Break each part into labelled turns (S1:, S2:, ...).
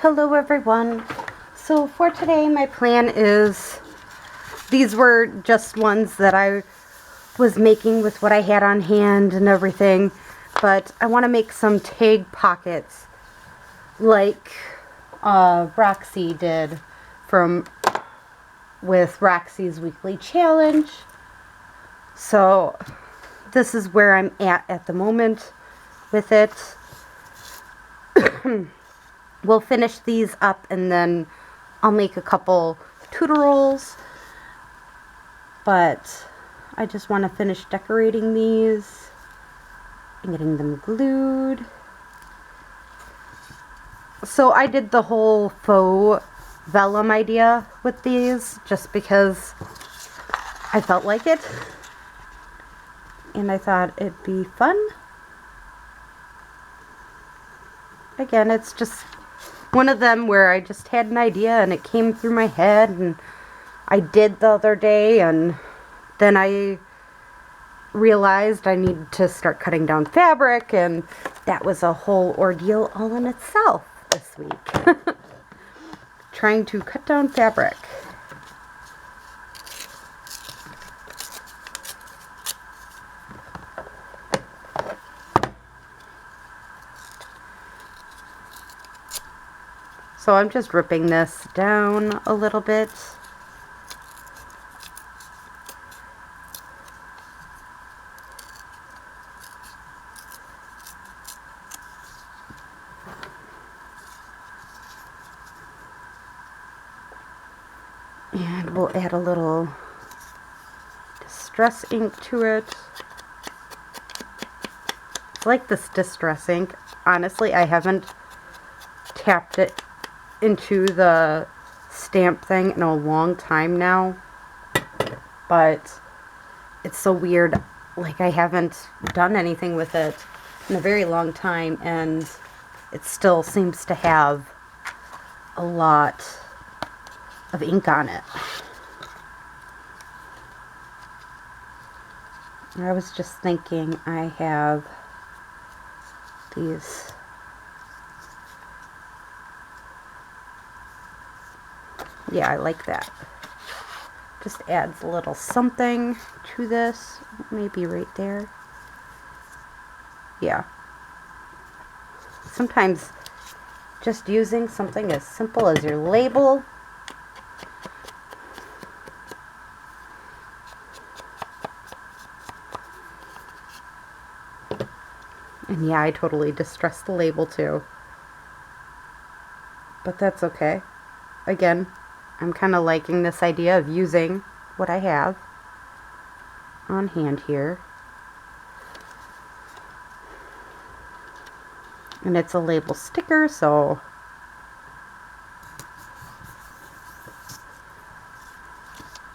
S1: Hello everyone. So for today my plan is, these were just ones that I was making with what I had on hand and everything, but I want to make some tag pockets like Roxy did with Roxy's weekly challenge. So this is where I'm at the moment with it. We'll finish these up and then I'll make a couple tutorials, but I just want to finish decorating these and getting them glued. So I did the whole faux vellum idea with these just because I felt like it and I thought it'd be fun. Again, it's just one of them where I just had an idea and it came through my head and I did the other day, and then I realized I needed to start cutting down fabric, and that was a whole ordeal all in itself this week. Trying to cut down fabric. So I'm just ripping this down a little bit. And we'll add a little distress ink to it. I like this distress ink. Honestly, I haven't tapped it into the stamp thing in a long time now, but it's so weird, like I haven't done anything with it in a very long time and it still seems to have a lot of ink on it. I was just thinking, I have these yeah, I like that. Just adds a little something to this. Maybe right there. Yeah. Sometimes just using something as simple as your label and yeah, I totally distressed the label too. But that's okay. Again, I'm kind of liking this idea of using what I have on hand here. And it's a label sticker, so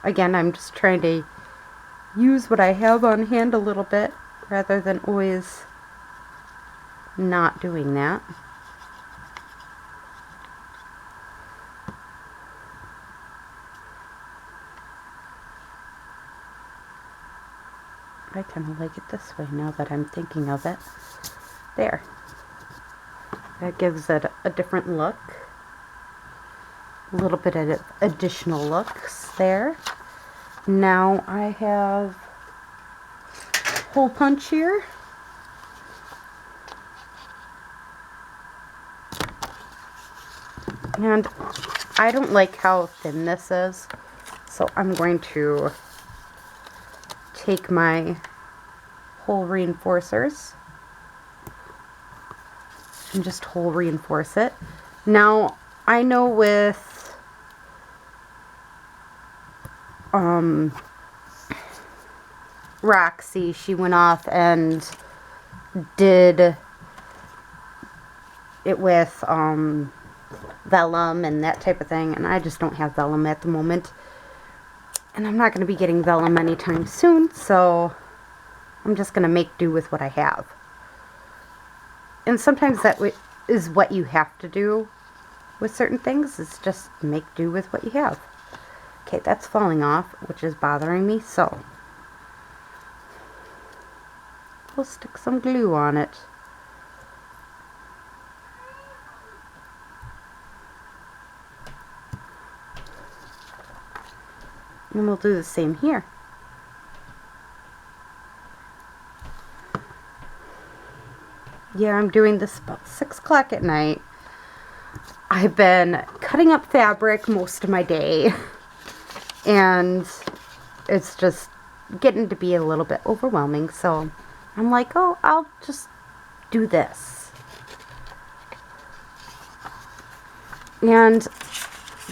S1: again, I'm just trying to use what I have on hand a little bit rather than always not doing that. I kind of like it this way now that I'm thinking of it. There. That gives it a different look. A little bit of additional looks there. Now I have hole punch here. And I don't like how thin this is, so I'm going to take my hole reinforcers and just hole reinforce it. Now I know with Roxy, she went off and did it with vellum and that type of thing, and I just don't have vellum at the moment, and I'm not going to be getting vellum anytime soon, so I'm just going to make do with what I have. And sometimes that is what you have to do with certain things, is just make do with what you have. Okay, that's falling off, which is bothering me, so we'll stick some glue on it. And we'll do the same here. Yeah, I'm doing this about 6 o'clock at night. I've been cutting up fabric most of my day. And it's just getting to be a little bit overwhelming. So I'm like, oh, I'll just do this. And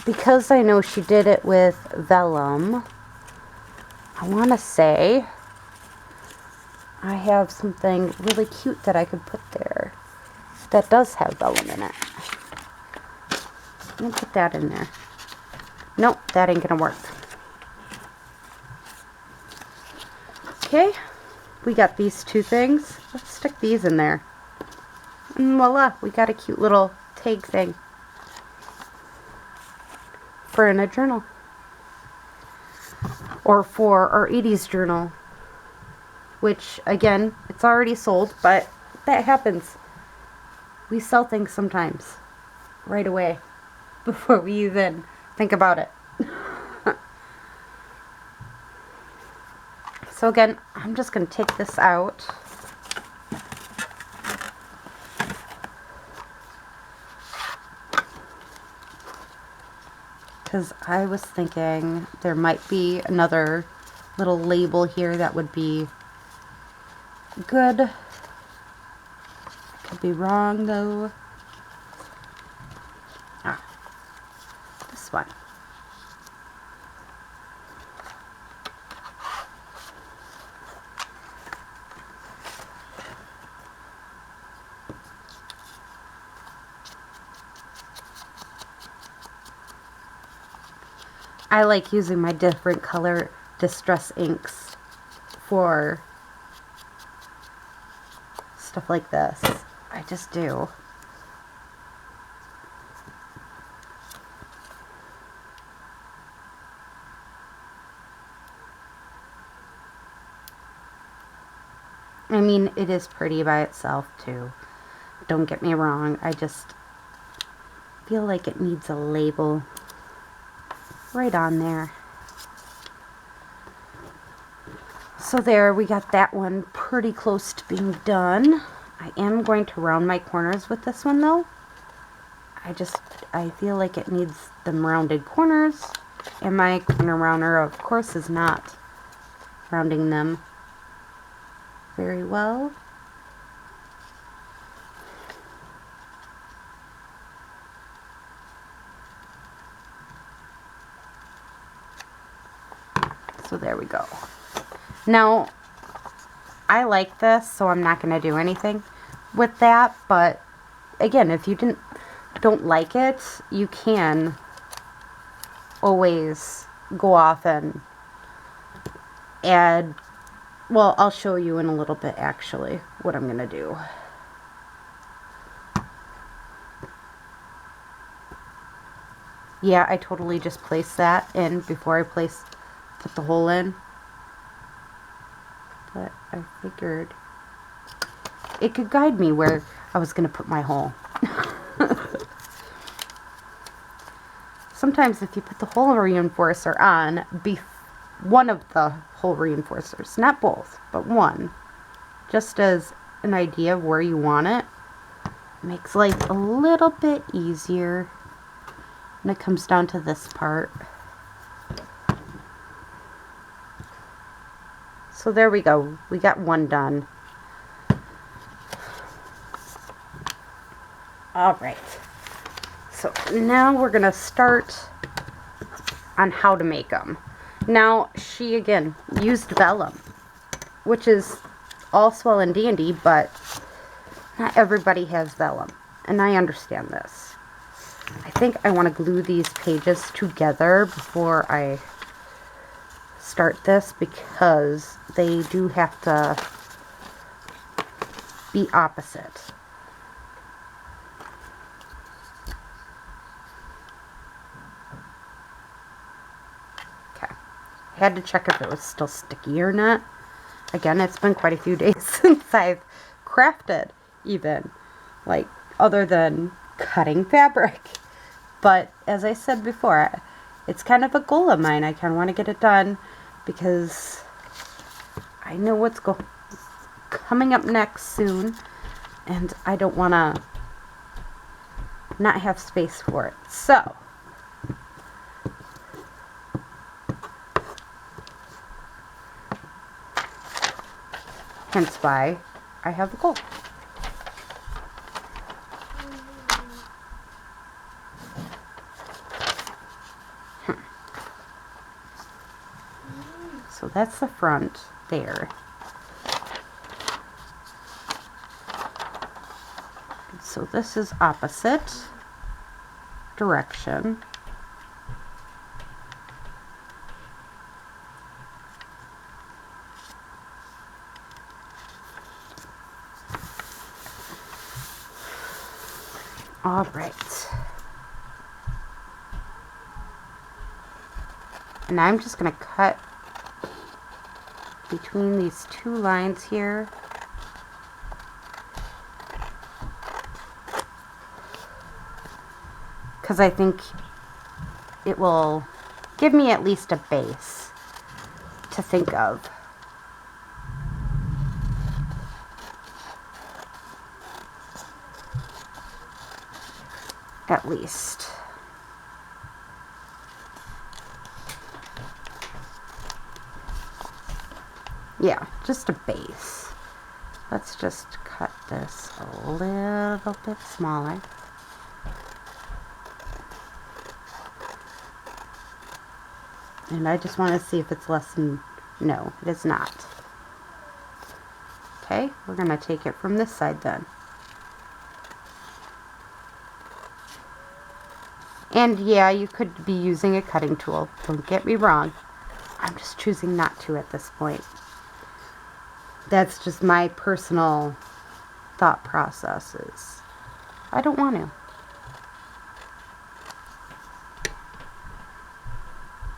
S1: because I know she did it with vellum, I want to say I have something really cute that I could put there that does have vellum in it. I'm going to put that in there. Nope, that ain't going to work. Okay, we got these two things. Let's stick these in there. And voila, we got a cute little tag thing for in a journal. Or for our 80s journal. Which, again, it's already sold, but that happens. We sell things sometimes. Right away. Before we even think about it. So again, I'm just going to take this out. Because I was thinking there might be another little label here that would be good. I could be wrong though. Ah, this one. I like using my different color distress inks for stuff like this. I just do. I mean, it is pretty by itself too. Don't get me wrong. I just feel like it needs a label right on there. So there, we got that one pretty close to being done. I am going to round my corners with this one though. I feel like it needs them rounded corners, and my corner rounder of course is not rounding them very well. So there we go. Now, I like this, so I'm not going to do anything with that, but again, if you don't like it, you can always go off and add, well, I'll show you in a little bit actually what I'm going to do. Yeah, I totally just placed that in before I put the hole in. But I figured it could guide me where I was going to put my hole. Sometimes if you put the hole reinforcer on, one of the hole reinforcers, not both, but one, just as an idea of where you want it, makes life a little bit easier when it comes down to this part. So there we go. We got one done. Alright. So now we're going to start on how to make them. Now, she again used vellum, which is all swell and dandy, but not everybody has vellum. And I understand this. I think I want to glue these pages together before I start this, because they do have to be opposite. Okay. I had to check if it was still sticky or not. Again, it's been quite a few days since I've crafted, even, other than cutting fabric. But as I said before, it's kind of a goal of mine. I kind of want to get it done because I know what's coming up next soon, and I don't want to not have space for it. So hence why I have a goal. So that's the front there. So this is opposite direction. All right. And I'm just going to cut between these two lines here. Because I think it will give me at least a base to think of. At least. Yeah, just a base. Let's just cut this a little bit smaller. And I just want to see if it's less than, no, it is not. Okay, we're going to take it from this side then. And yeah, you could be using a cutting tool, don't get me wrong. I'm just choosing not to at this point. That's just my personal thought processes. I don't want to.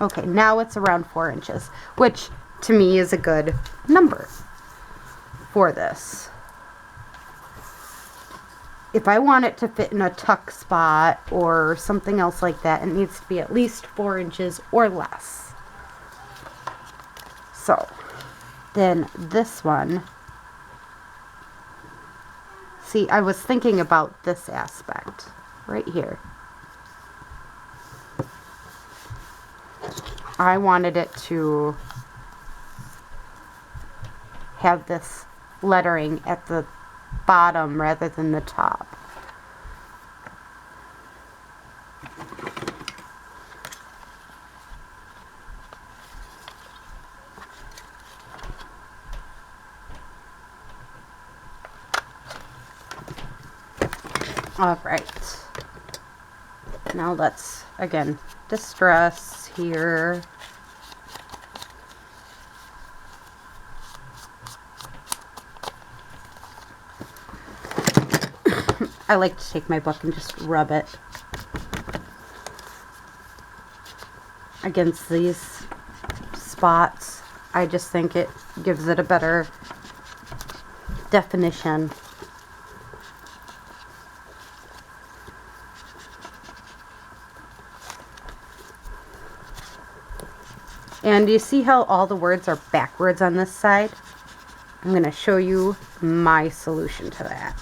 S1: Okay, now it's around 4 inches, which to me is a good number for this. If I want it to fit in a tuck spot or something else like that, it needs to be at least 4 inches or less. So, then this one, see, I was thinking about this aspect right here. I wanted it to have this lettering at the bottom rather than the top. All right. Now let's, again, distress here. I like to take my book and just rub it against these spots. I just think it gives it a better definition. And you see how all the words are backwards on this side? I'm going to show you my solution to that.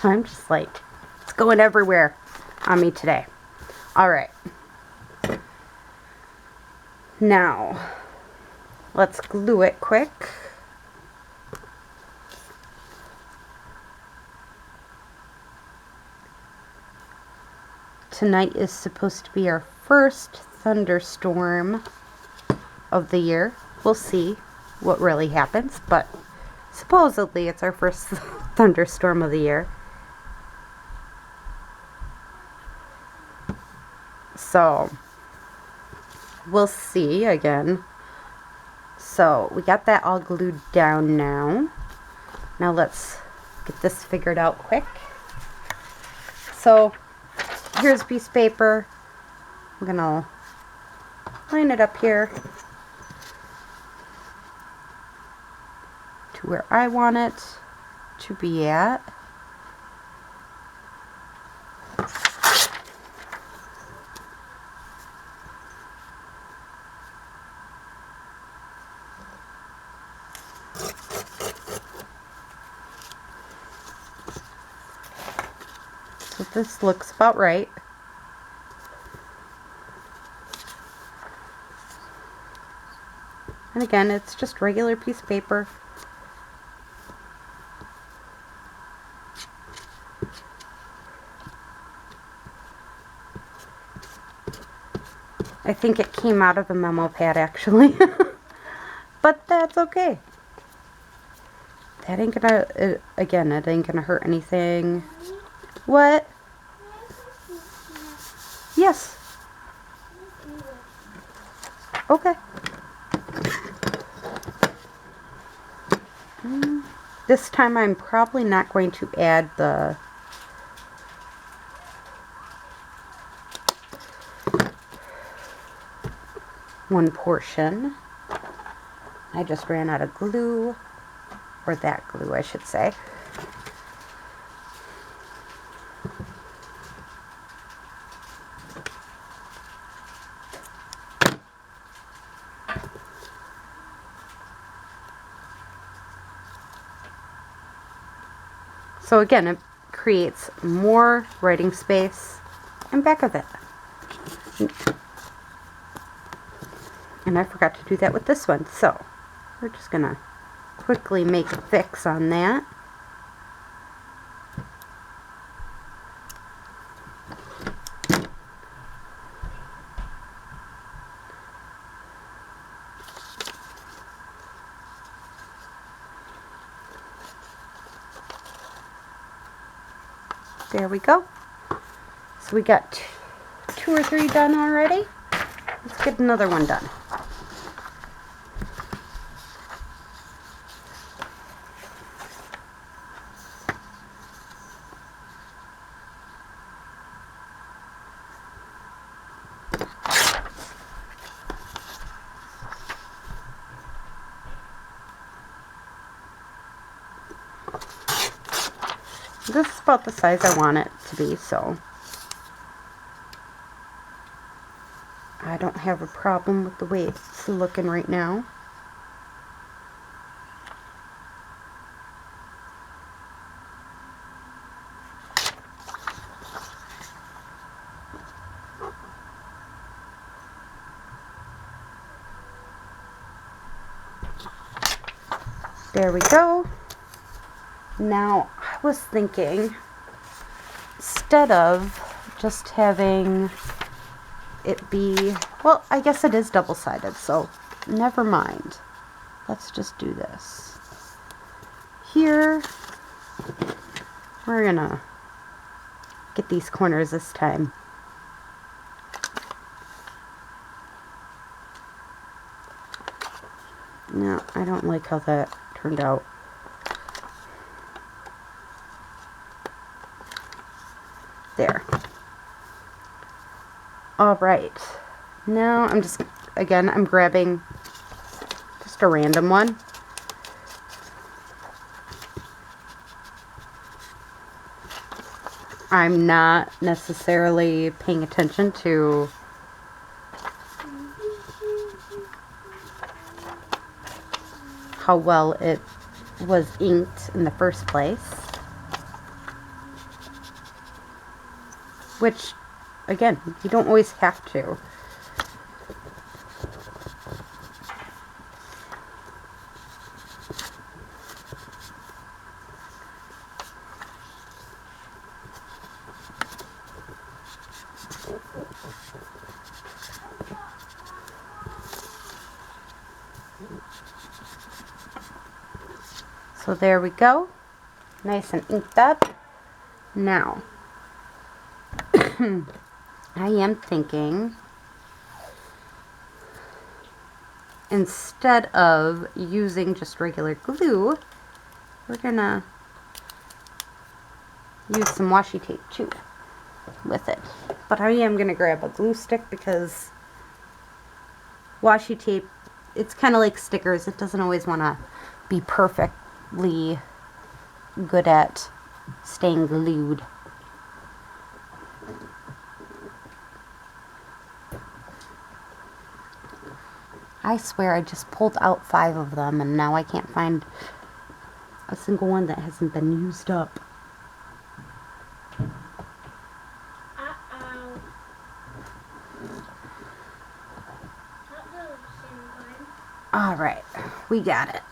S1: I'm just like, it's going everywhere on me today. All right. Now, let's glue it quick. Tonight is supposed to be our first thunderstorm of the year. We'll see what really happens, but supposedly it's our first thunderstorm of the year. So, we'll see again. So, we got that all glued down now. Now let's get this figured out quick. So, here's a piece of paper. I'm gonna line it up here to where I want it to be at. So this looks about right. And again, it's just regular piece of paper. I think it came out of the memo pad actually, but that's okay. That ain't gonna, again, it ain't gonna hurt anything. What? Yes. Okay. This time I'm probably not going to add the one portion. I just ran out of glue, or that glue I should say. So again, it creates more writing space in back of it. And I forgot to do that with this one, so we're just gonna quickly make a fix on that. There we go. So we got two or three done already. Let's get another one done. This is about the size I want it to be, so I don't have a problem with the way it's looking right now. There we go. Now, I was thinking, instead of just having it be, well, I guess it is double-sided, so never mind. Let's just do this. Here, we're gonna get these corners this time. No, I don't like how that turned out. There. Alright. Now I'm just, again, I'm grabbing just a random one. I'm not necessarily paying attention to how well it was inked in the first place. Which, again, you don't always have to. So there we go. Nice and inked up. Now, I am thinking, instead of using just regular glue, we're gonna use some washi tape too with it. But I am gonna grab a glue stick because washi tape, it's kind of like stickers. It doesn't always want to be perfectly good at staying glued. I swear I just pulled out 5 of them and now I can't find a single one that hasn't been used up. we got it.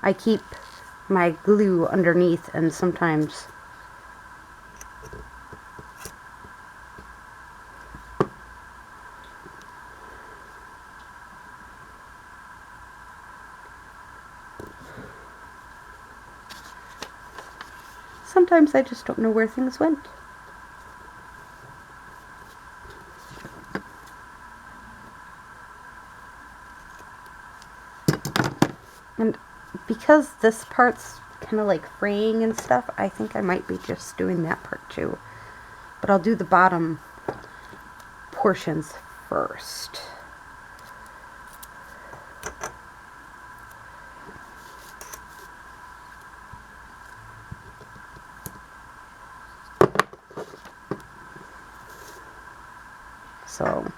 S1: I keep my glue underneath, and sometimes I just don't know where things went. And because this part's kind of like fraying and stuff, I think I might be just doing that part too. But I'll do the bottom portions first. So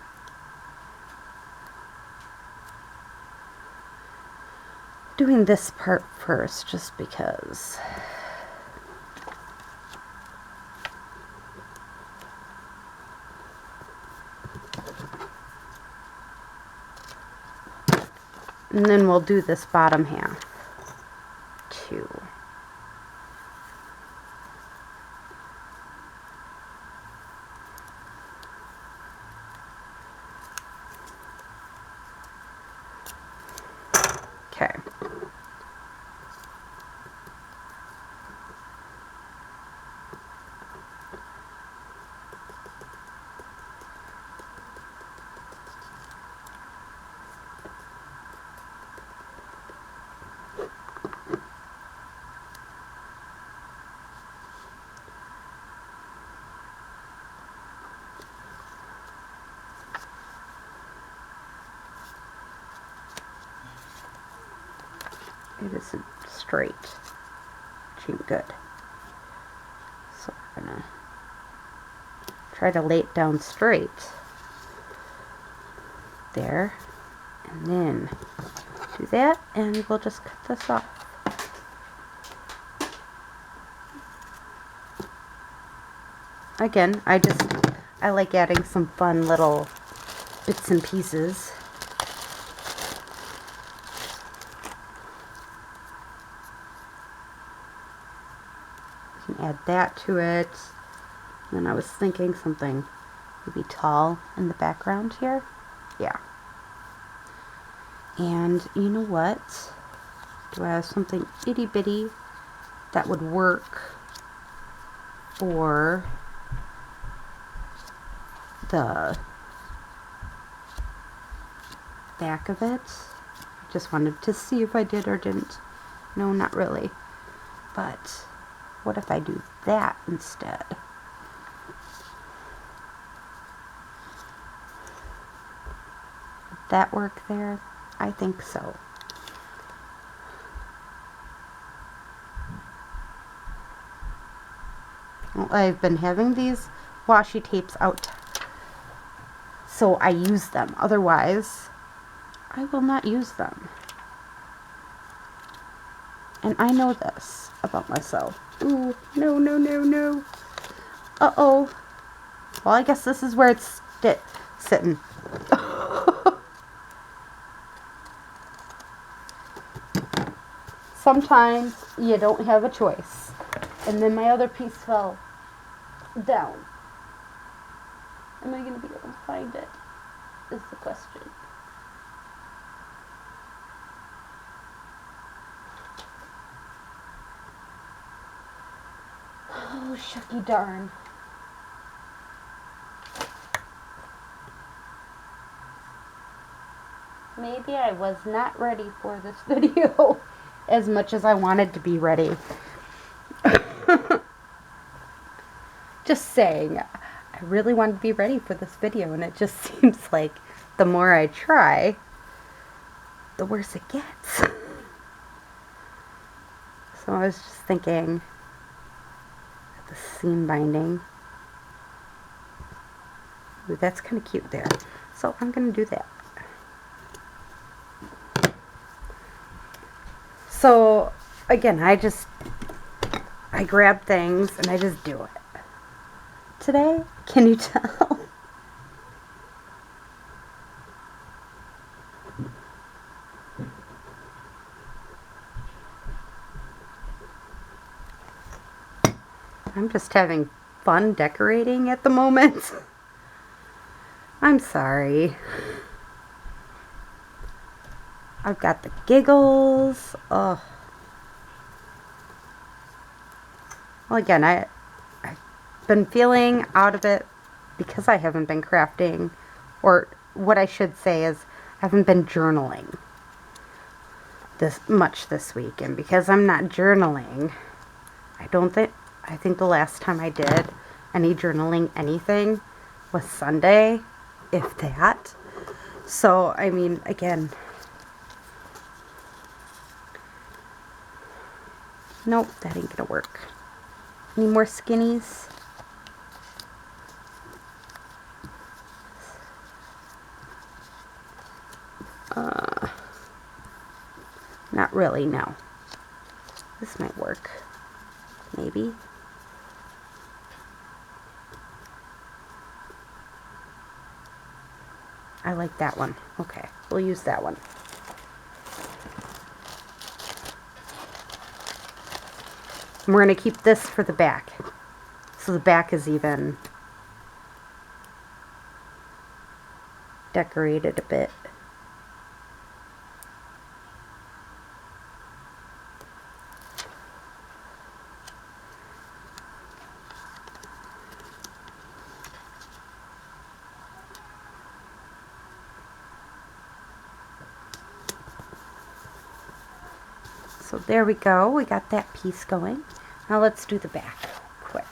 S1: doing this part first just because. And then we'll do this bottom half too. Okay. It isn't straight, which ain't good. So I'm gonna try to lay it down straight. There. And then do that, and we'll just cut this off. Again, I like adding some fun little bits and pieces. You can add that to it. And I was thinking something maybe tall in the background here. Yeah. And you know what? Do I have something itty bitty that would work for the back of it? I just wanted to see if I did or didn't. No, not really. But what if I do that instead? Would that work there? I think so. Well, I've been having these washi tapes out, so I use them. Otherwise, I will not use them. And I know this about myself. Ooh, no, no, no, no. Uh-oh. Well, I guess this is where it's sitting. Sometimes you don't have a choice. And then my other piece fell down. Am I going to be able to find it? Is the question. Oh, shucky darn. Maybe I was not ready for this video as much as I wanted to be ready. Just saying, I really wanted to be ready for this video, and it just seems like the more I try, the worse it gets. So I was just thinking, the seam binding. Ooh, that's kind of cute there. So I'm going to do that. So again, I grab things and I just do it. Today, can you tell? I'm just having fun decorating at the moment. I'm sorry. I've got the giggles. Oh. Well, again, I've been feeling out of it because I haven't been crafting, or what I should say is I haven't been journaling this much this week, and because I'm not journaling, I think the last time I did any journaling anything was Sunday, if that. So, I mean, again, nope, that ain't gonna work. Any more skinnies? Not really, no. This might work. Maybe. I like that one. Okay, we'll use that one. And we're going to keep this for the back. So the back is even decorated a bit. So there we go. We got that piece going. Now let's do the back quick.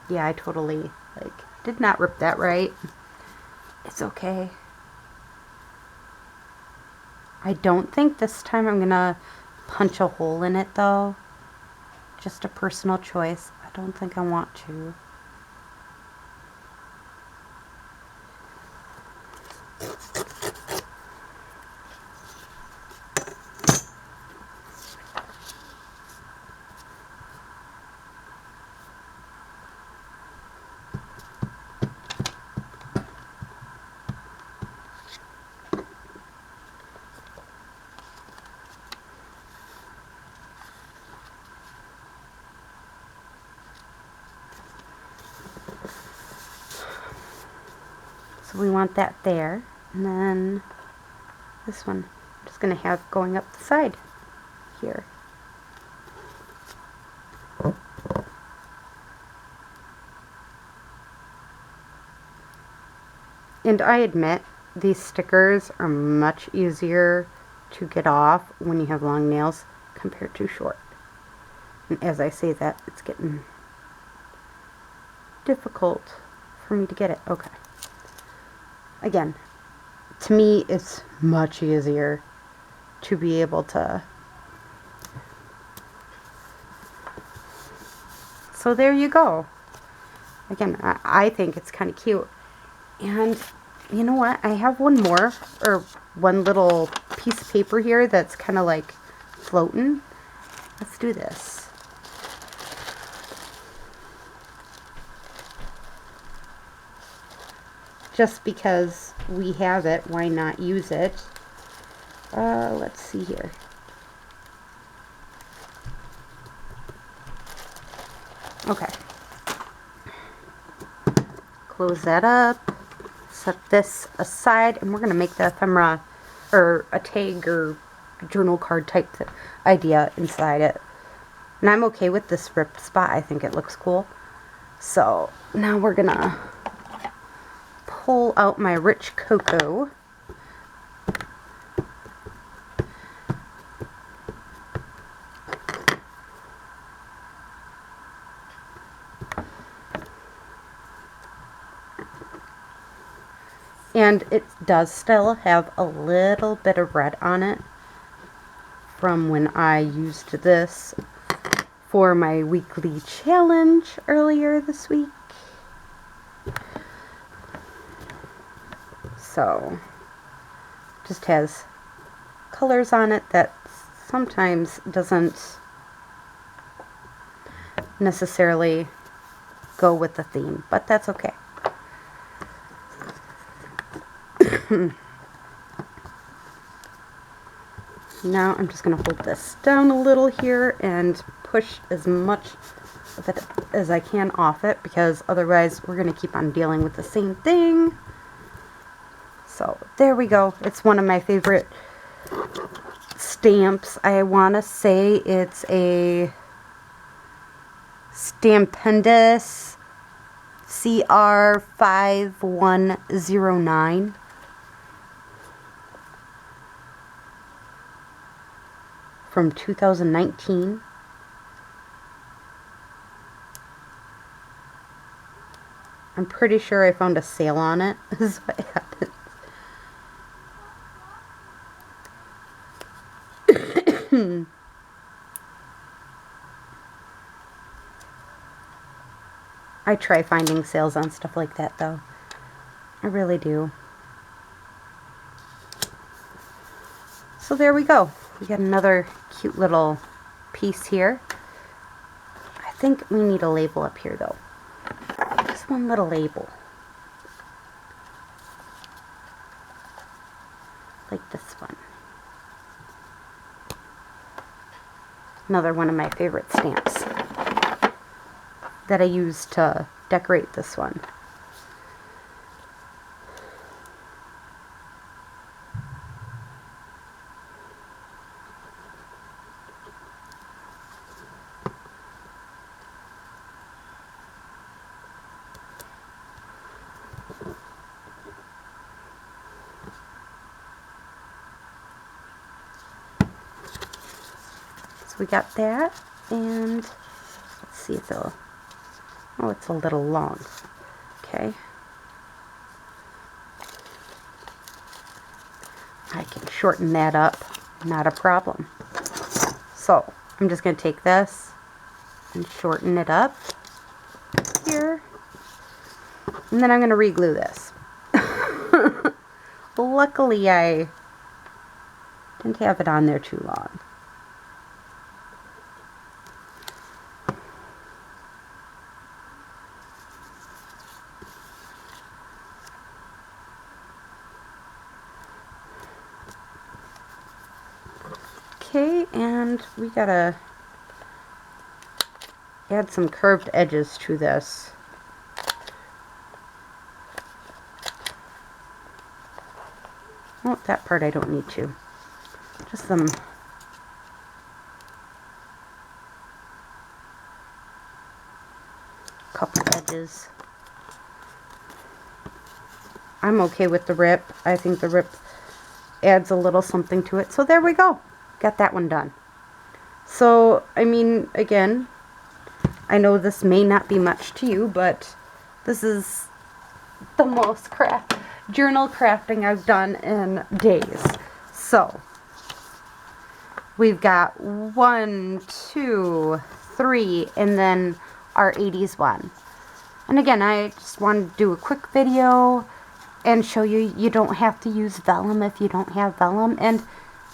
S1: Yeah, I totally, did not rip that right. It's okay. I don't think this time I'm gonna punch a hole in it though. Just a personal choice. I don't think I want to. So we want that there, and then this one I'm just going to have going up the side here. And I admit, these stickers are much easier to get off when you have long nails compared to short. And as I say that, it's getting difficult for me to get it. Okay. Again, to me, it's much easier to be able to. So there you go. Again, I think it's kind of cute. And you know what? I have one more, or one little piece of paper here that's kind of like floating. Let's do this. Just because we have it, why not use it? Let's see here. Okay. Close that up. Set this aside, and we're going to make the ephemera, or a tag, or journal card type idea inside it. And I'm okay with this ripped spot. I think it looks cool. So now we're going to pull out my rich cocoa. And it does still have a little bit of red on it from when I used this for my weekly challenge earlier this week. So, just has colors on it that sometimes doesn't necessarily go with the theme, but that's okay. Now I'm just going to hold this down a little here and push as much of it as I can off it, because otherwise we're going to keep on dealing with the same thing. So there we go. It's one of my favorite stamps. I want to say it's a Stampendous CR5109. From 2019. I'm pretty sure I found a sale on it. Is what happened. I try finding sales on stuff like that though. I really do. So there we go. We got another cute little piece here. I think we need a label up here though. Just one little label. Like this one. Another one of my favorite stamps that I use to decorate this one. So we got that, and let's see if it'll, oh, it's a little long. Okay. I can shorten that up, not a problem. So I'm just going to take this and shorten it up here, and then I'm going to re-glue this. Luckily I didn't have it on there too long. Okay, and we gotta add some curved edges to this. Oh, that part I don't need to. Just some couple edges. I'm okay with the rip. I think the rip adds a little something to it. So there we go. Got that one done. So, I mean, again, I know this may not be much to you, but this is the most journal crafting I've done in days. So, we've got 1, 2, 3, and then our 80s one. And again, I just wanted to do a quick video and show you you don't have to use vellum if you don't have vellum. And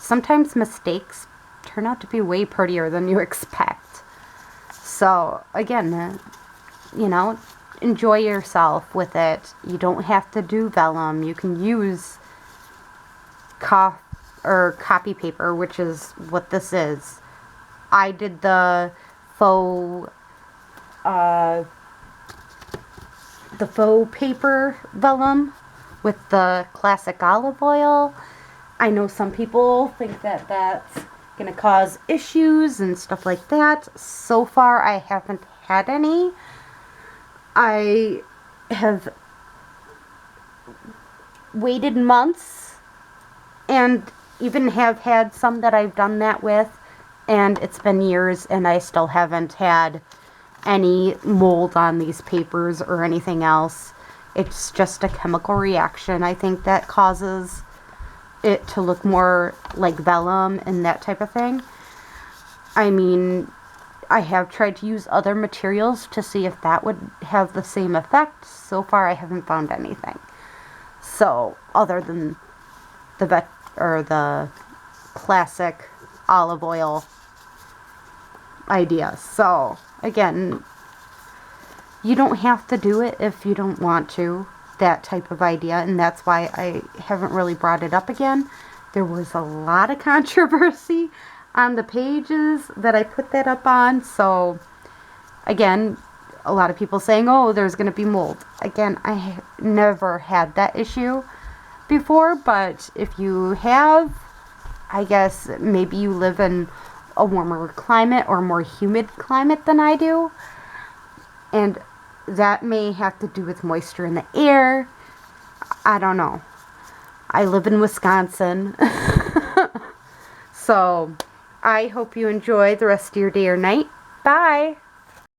S1: sometimes mistakes turn out to be way prettier than you expect. So, again, you know, enjoy yourself with it. You don't have to do vellum. You can use copy paper, which is what this is. I did the faux paper vellum with the classic olive oil. I know some people think that that's going to cause issues and stuff like that. So far, I haven't had any. I have waited months and even have had some that I've done that with, and it's been years and I still haven't had any mold on these papers or anything else. It's just a chemical reaction, I think, that causes it to look more like vellum and that type of thing. I mean, I have tried to use other materials to see if that would have the same effect. So far, I haven't found anything. So, other than the classic olive oil idea. So, again, you don't have to do it if you don't want to. That type of idea. And that's why I haven't really brought it up again. There was a lot of controversy on the pages that I put that up on. So, again, a lot of people saying, oh, there's going to be mold. Again, I never had that issue before, but if you have, I guess maybe you live in a warmer climate or more humid climate than I do, and that may have to do with moisture in the air. I don't know. I live in Wisconsin. So I hope you enjoy the rest of your day or night. Bye.